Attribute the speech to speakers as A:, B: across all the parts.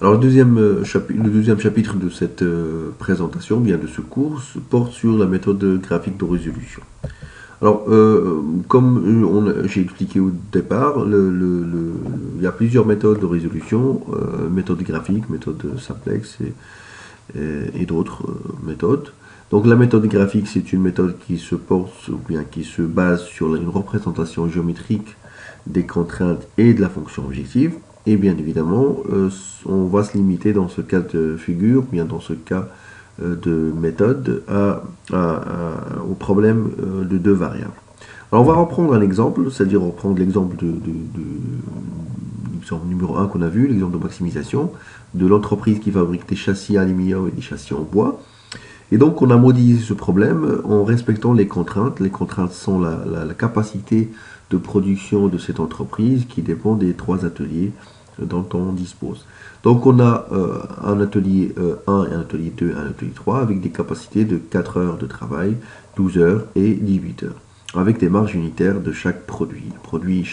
A: Alors le deuxième chapitre de cette présentation, bien de ce cours, porte sur la méthode graphique de résolution. Alors, comme j'ai expliqué au départ, il y a plusieurs méthodes de résolution, méthode graphique, méthode simplex et d'autres méthodes. Donc la méthode graphique, c'est une méthode qui se porte ou bien qui se base sur une représentation géométrique des contraintes et de la fonction objective. Et bien évidemment, on va se limiter dans ce cas de figure, bien dans ce cas de méthode, au problème de deux variables. Alors on va reprendre un exemple, c'est-à-dire reprendre l'exemple l'exemple numéro 1 qu'on a vu, l'exemple de maximisation, de l'entreprise qui fabrique des châssis aluminium et des châssis en bois. Et donc, on a modélisé ce problème en respectant les contraintes. Les contraintes sont la capacité de production de cette entreprise qui dépend des trois ateliers dont on dispose. Donc, on a un atelier 1, un atelier 2, un atelier 3 avec des capacités de 4 heures de travail, 12 heures et 18 heures, avec des marges unitaires de chaque produit. Le produit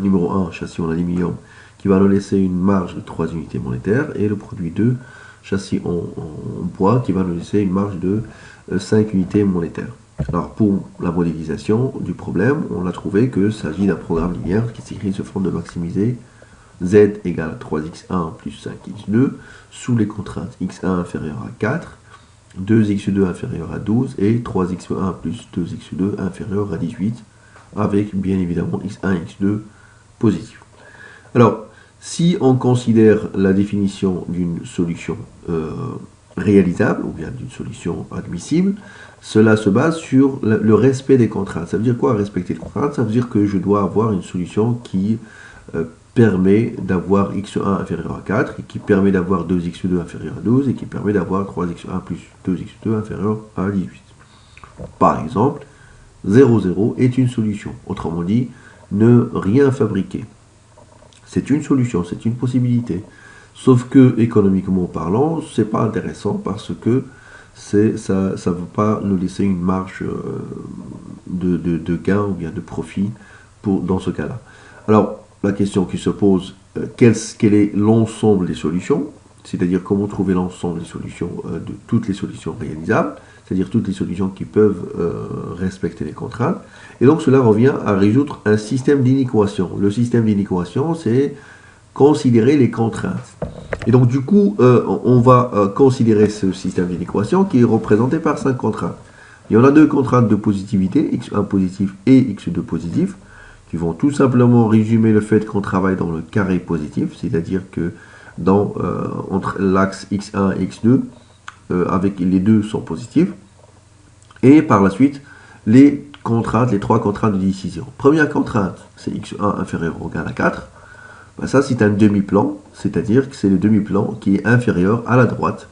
A: numéro 1, châssis en aluminium, qui va nous laisser une marge de 3 unités monétaires, et le produit 2, châssis en bois, qui va nous laisser une marge de 5 unités monétaires. Alors pour la modélisation du problème, on a trouvé qu'il s'agit d'un programme linéaire qui s'écrit sous forme de maximiser z égale 3x1 plus 5x2 sous les contraintes x1 inférieur à 4, 2x2 inférieur à 12 et 3x1 plus 2x2 inférieur à 18, avec bien évidemment x1 et x2 positifs. Alors, si on considère la définition d'une solution réalisable, ou bien d'une solution admissible, cela se base sur le respect des contraintes. Ça veut dire quoi, respecter les contraintes? Ça veut dire que je dois avoir une solution qui permet d'avoir x1 inférieur à 4, et qui permet d'avoir 2x2 inférieur à 12, et qui permet d'avoir 3x1 plus 2x2 inférieur à 18. Par exemple, 0, 0 est une solution. Autrement dit, ne rien fabriquer. C'est une solution, c'est une possibilité. Sauf que, économiquement parlant, c'est pas intéressant parce que ça ne va pas nous laisser une marge de gain ou bien de profit dans ce cas-là. Alors, la question qui se pose, quel est l'ensemble des solutions? C'est-à-dire comment trouver l'ensemble des solutions, de toutes les solutions réalisables, c'est-à-dire toutes les solutions qui peuvent respecter les contraintes. Et donc cela revient à résoudre un système d'inéquation. Le système d'inéquation, c'est considérer les contraintes. Et donc du coup, on va considérer ce système d'inéquation qui est représenté par 5 contraintes. Il y en a 2 contraintes de positivité, x1 positif et x2 positif, qui vont tout simplement résumer le fait qu'on travaille dans le carré positif, c'est-à-dire que entre l'axe x1 et x2, avec les deux sont positifs. Et par la suite, les trois contraintes de décision. Première contrainte, c'est x1 inférieur ou égal à 4. Ben ça, c'est un demi-plan, c'est-à-dire que c'est le demi-plan qui est inférieur à la droite.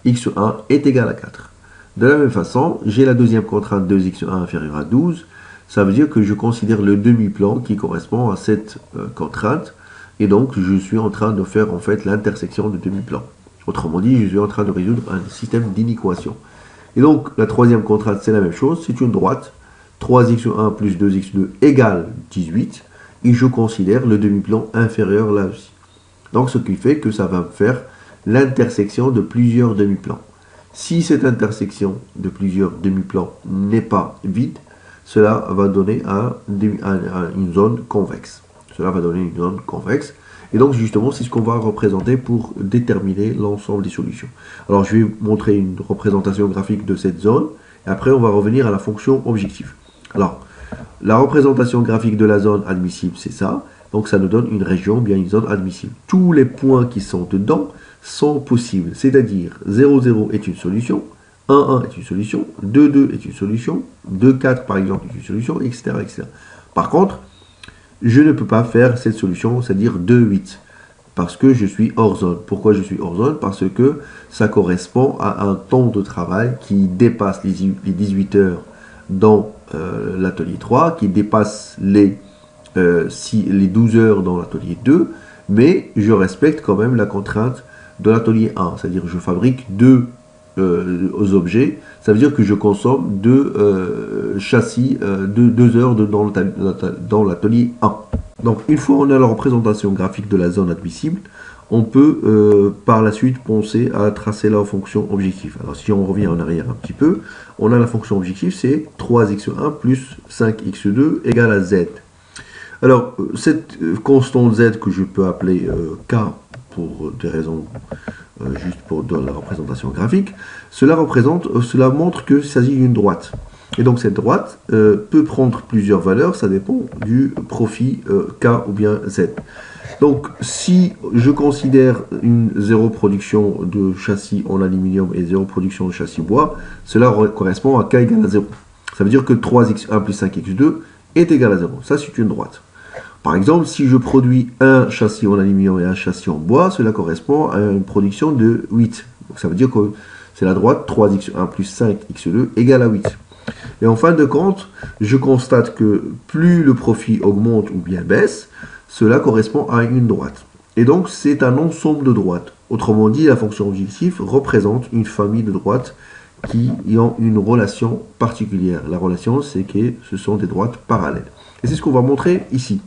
A: x1 est égal à 4. De la même façon, j'ai la deuxième contrainte 2x1 inférieur à 12. Ça veut dire que je considère le demi-plan qui correspond à cette contrainte. Et donc, je suis en train de faire en fait l'intersection de demi-plans. Autrement dit, je suis en train de résoudre un système d'inéquation. Et donc, la troisième contrainte, c'est la même chose. C'est une droite. 3x1 plus 2x2 égale 18. Et je considère le demi-plan inférieur là aussi. Donc, ce qui fait que ça va faire l'intersection de plusieurs demi-plans. Si cette intersection de plusieurs demi-plans n'est pas vide, cela va donner une zone convexe. Cela va donner une zone convexe. Et donc, justement, c'est ce qu'on va représenter pour déterminer l'ensemble des solutions. Alors, je vais montrer une représentation graphique de cette zone. Et après, on va revenir à la fonction objective. Alors, la représentation graphique de la zone admissible, c'est ça. Donc, ça nous donne une région, bien une zone admissible. Tous les points qui sont dedans sont possibles. C'est-à-dire, 0, 0 est une solution. 1, 1 est une solution. 2, 2 est une solution. 2, 4, par exemple, est une solution, etc., etc. Par contre, je ne peux pas faire cette solution, c'est-à-dire 2, 8, parce que je suis hors zone. Pourquoi je suis hors zone? Parce que ça correspond à un temps de travail qui dépasse les 18 heures dans l'atelier 3, qui dépasse les 12 heures dans l'atelier 2, mais je respecte quand même la contrainte de l'atelier 1, c'est-à-dire je fabrique 2 objets, ça veut dire que je consomme 2 châssis, 2 heures dans l'atelier 1. Donc une fois on a la représentation graphique de la zone admissible, on peut par la suite penser à tracer la fonction objectif. Alors si on revient en arrière un petit peu, on a la fonction objectif, c'est 3x1 plus 5x2 égale à z. Alors cette constante z que je peux appeler k pour des raisons juste pour de la représentation graphique, cela montre qu'il s'agit d'une droite. Et donc cette droite peut prendre plusieurs valeurs, ça dépend du profil k ou bien z. Donc, si je considère une zéro production de châssis en aluminium et zéro production de châssis bois, cela correspond à k égale à 0. Ça veut dire que 3x1 plus 5x2 est égal à 0. Ça, c'est une droite. Par exemple, si je produis un châssis en aluminium et un châssis en bois, cela correspond à une production de 8. Donc, ça veut dire que c'est la droite 3x1 plus 5x2 égale à 8. Et en fin de compte, je constate que plus le profit augmente ou bien baisse, cela correspond à une droite. Et donc, c'est un ensemble de droites. Autrement dit, la fonction objectif représente une famille de droites qui ont une relation particulière. La relation, c'est que ce sont des droites parallèles. Et c'est ce qu'on va montrer ici.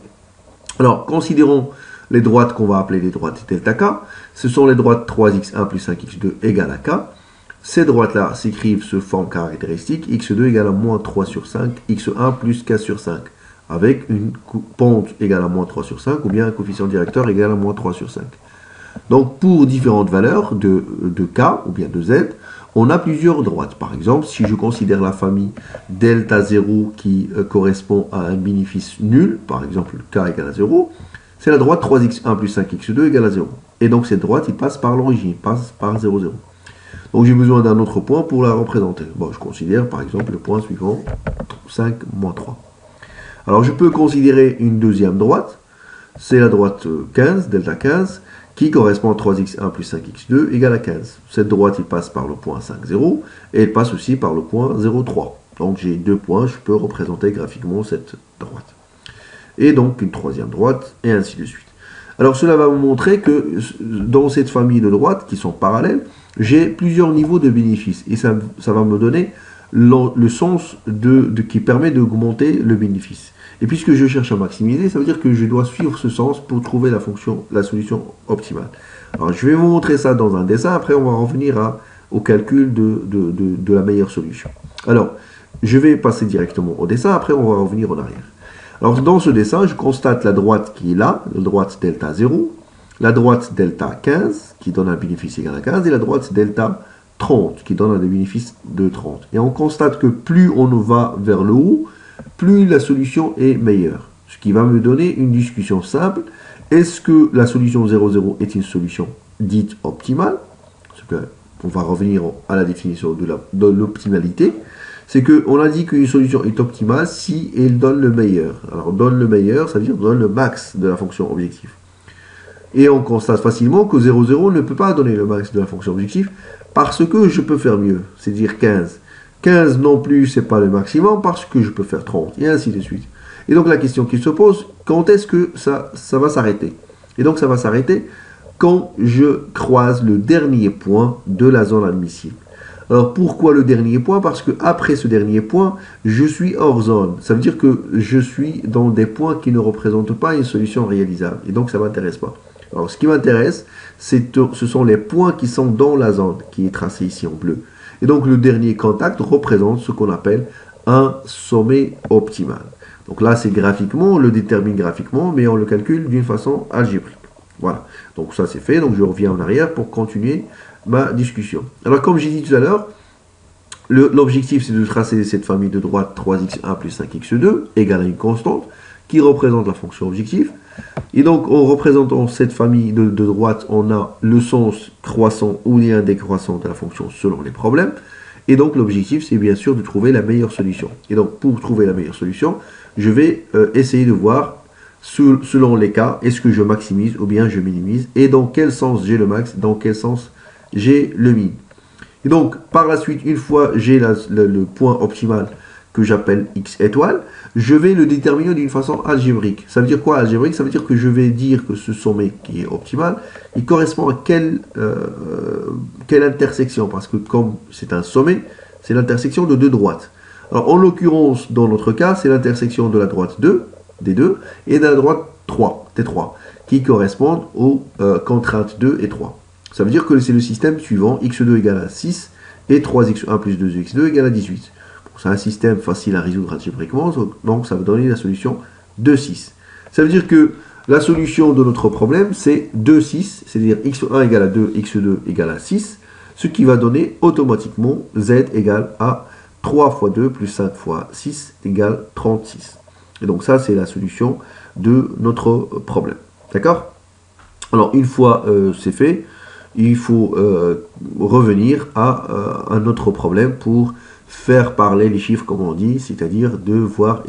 A: Alors, considérons les droites qu'on va appeler les droites delta k. Ce sont les droites 3x1 plus 5x2 égale à k. Ces droites-là s'écrivent sous forme caractéristique x2 égale à moins 3 sur 5, x1 plus k sur 5. Avec une pente égale à moins 3 sur 5 ou bien un coefficient directeur égal à moins 3 sur 5. Donc pour différentes valeurs de k ou bien de z, on a plusieurs droites. Par exemple, si je considère la famille delta 0 qui correspond à un bénéfice nul, par exemple k égale à 0, c'est la droite 3x1 plus 5x2 égale à 0. Et donc cette droite, il passe par l'origine, il passe par 0, 0. Donc j'ai besoin d'un autre point pour la représenter. Bon, je considère par exemple le point suivant, 5, moins 3. Alors je peux considérer une deuxième droite, c'est la droite 15, delta 15, qui correspond à 3x1 plus 5x2 égale à 15. Cette droite, il passe par le point 5, 0, et elle passe aussi par le point 0, 3. Donc j'ai deux points, je peux représenter graphiquement cette droite. Et donc une troisième droite, et ainsi de suite. Alors cela va me montrer que dans cette famille de droites qui sont parallèles, j'ai plusieurs niveaux de bénéfices, et ça va me donner le sens qui permet d'augmenter le bénéfice. Et puisque je cherche à maximiser, ça veut dire que je dois suivre ce sens pour trouver la solution optimale. Alors je vais vous montrer ça dans un dessin, après on va revenir au calcul de la meilleure solution. Alors, je vais passer directement au dessin, après on va revenir en arrière. Alors dans ce dessin, je constate la droite qui est là, la droite delta 0, la droite delta 15, qui donne un bénéfice égal à 15, et la droite delta 30, qui donne un bénéfice de 30. Et on constate que plus on va vers le haut, plus la solution est meilleure. Ce qui va me donner une discussion simple. Est-ce que la solution 0,0 est une solution dite optimale? On va revenir à la définition de l'optimalité. C'est qu'on a dit qu'une solution est optimale si elle donne le meilleur. Alors donne le meilleur, ça veut dire donne le max de la fonction objectif. Et on constate facilement que 0,0 ne peut pas donner le max de la fonction objectif parce que je peux faire mieux, c'est-à-dire 15. 15 non plus, c'est pas le maximum parce que je peux faire 30, et ainsi de suite. Et donc la question qui se pose, quand est-ce que ça va s'arrêter? Et donc ça va s'arrêter quand je croise le dernier point de la zone admissible. Alors pourquoi le dernier point? Parce que après ce dernier point, je suis hors zone. Ça veut dire que je suis dans des points qui ne représentent pas une solution réalisable. Et donc ça ne m'intéresse pas. Alors ce qui m'intéresse, ce sont les points qui sont dans la zone, qui est tracée ici en bleu. Et donc le dernier contact représente ce qu'on appelle un sommet optimal. Donc là, c'est graphiquement, on le détermine graphiquement, mais on le calcule d'une façon algébrique. Voilà, donc ça c'est fait, donc je reviens en arrière pour continuer ma discussion. Alors comme j'ai dit tout à l'heure, l'objectif c'est de tracer cette famille de droite 3x1 plus 5x2 égale à une constante qui représente la fonction objectif. Et donc en représentant cette famille de droites, on a le sens croissant ou lien décroissant de la fonction selon les problèmes. Et donc l'objectif c'est bien sûr de trouver la meilleure solution. Et donc pour trouver la meilleure solution, je vais essayer de voir selon les cas, est-ce que je maximise ou bien je minimise, et dans quel sens j'ai le max, dans quel sens j'ai le min. Et donc, par la suite, une fois j'ai le point optimal que j'appelle x étoile, je vais le déterminer d'une façon algébrique. Ça veut dire quoi algébrique? Ça veut dire que je vais dire que ce sommet qui est optimal, il correspond à quelle intersection, parce que comme c'est un sommet, c'est l'intersection de deux droites. Alors, en l'occurrence, dans notre cas, c'est l'intersection de la droite 2, des deux, et de la droite 3, T3, qui correspondent aux contraintes 2 et 3. Ça veut dire que c'est le système suivant, x2 égale à 6 et 3x1 plus 2x2 égale à 18. Bon, c'est un système facile à résoudre algébriquement, donc ça va donner la solution 2, 6. Ça veut dire que la solution de notre problème, c'est 2, 6, c'est-à-dire x1 égale à 2, x2 égale à 6, ce qui va donner automatiquement z égale à 3 fois 2 plus 5 fois 6 égale 36. Et donc ça, c'est la solution de notre problème. D'accord? Alors, une fois c'est fait, il faut revenir à un autre problème pour faire parler les chiffres, comme on dit, c'est-à-dire de voir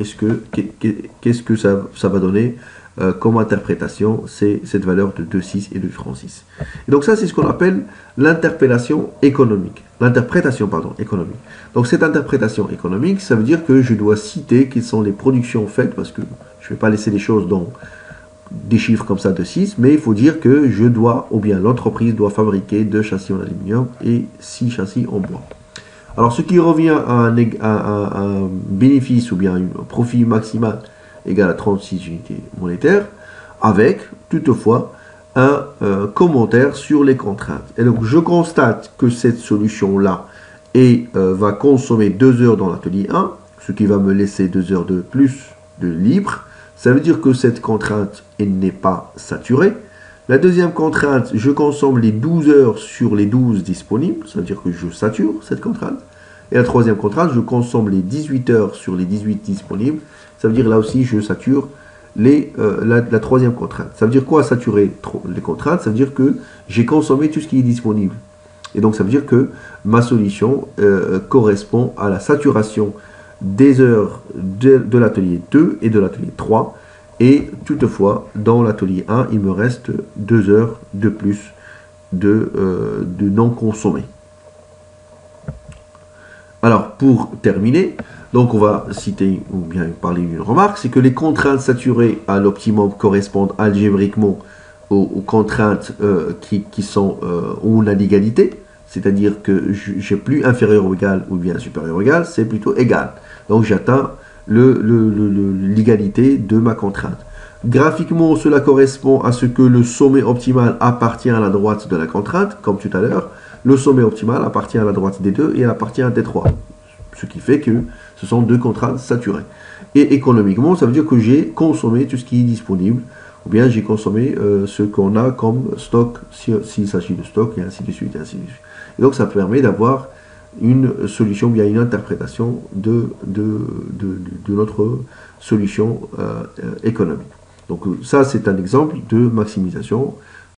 A: qu'est-ce que ça va donner comme interprétation, c'est cette valeur de 2,6 et de 36. Et donc ça, c'est ce qu'on appelle l'interprétation économique. L'interprétation, pardon, économique. Donc cette interprétation économique, ça veut dire que je dois citer quelles sont les productions faites, parce que je ne vais pas laisser les choses dans des chiffres comme ça de 6, mais il faut dire que je dois, ou bien l'entreprise doit fabriquer 2 châssis en aluminium et 6 châssis en bois. Alors ce qui revient à un bénéfice ou bien un profit maximal égal à 36 unités monétaires, avec toutefois un commentaire sur les contraintes. Et donc je constate que cette solution-là va consommer 2 heures dans l'atelier 1, ce qui va me laisser 2 heures de plus de libre. Ça veut dire que cette contrainte n'est pas saturée. La deuxième contrainte, je consomme les 12 heures sur les 12 disponibles, ça veut dire que je sature cette contrainte. Et la troisième contrainte, je consomme les 18 heures sur les 18 disponibles, ça veut dire là aussi je sature la troisième contrainte. Ça veut dire quoi saturer les contraintes? Ça veut dire que j'ai consommé tout ce qui est disponible. Et donc ça veut dire que ma solution correspond à la saturation des heures de l'atelier 2 et de l'atelier 3. Et toutefois, dans l'atelier 1, il me reste 2 heures de plus de non consommés. Alors, pour terminer, donc on va citer ou bien parler d'une remarque, c'est que les contraintes saturées à l'optimum correspondent algébriquement aux contraintes qui sont où on a l'égalité, c'est-à-dire que j'ai plus inférieur ou égal ou bien supérieur ou égal, c'est plutôt égal. Donc j'atteins l'égalité de ma contrainte. Graphiquement, cela correspond à ce que le sommet optimal appartient à la droite de la contrainte, comme tout à l'heure. Le sommet optimal appartient à la droite des 2 et elle appartient à des 3. Ce qui fait que ce sont 2 contraintes saturées. Et économiquement, ça veut dire que j'ai consommé tout ce qui est disponible, ou bien j'ai consommé ce qu'on a comme stock, s'il s'agit de stock, et ainsi de suite, et ainsi de suite. Et donc ça permet d'avoir une solution, bien une interprétation de notre solution économique. Donc ça, c'est un exemple de maximisation.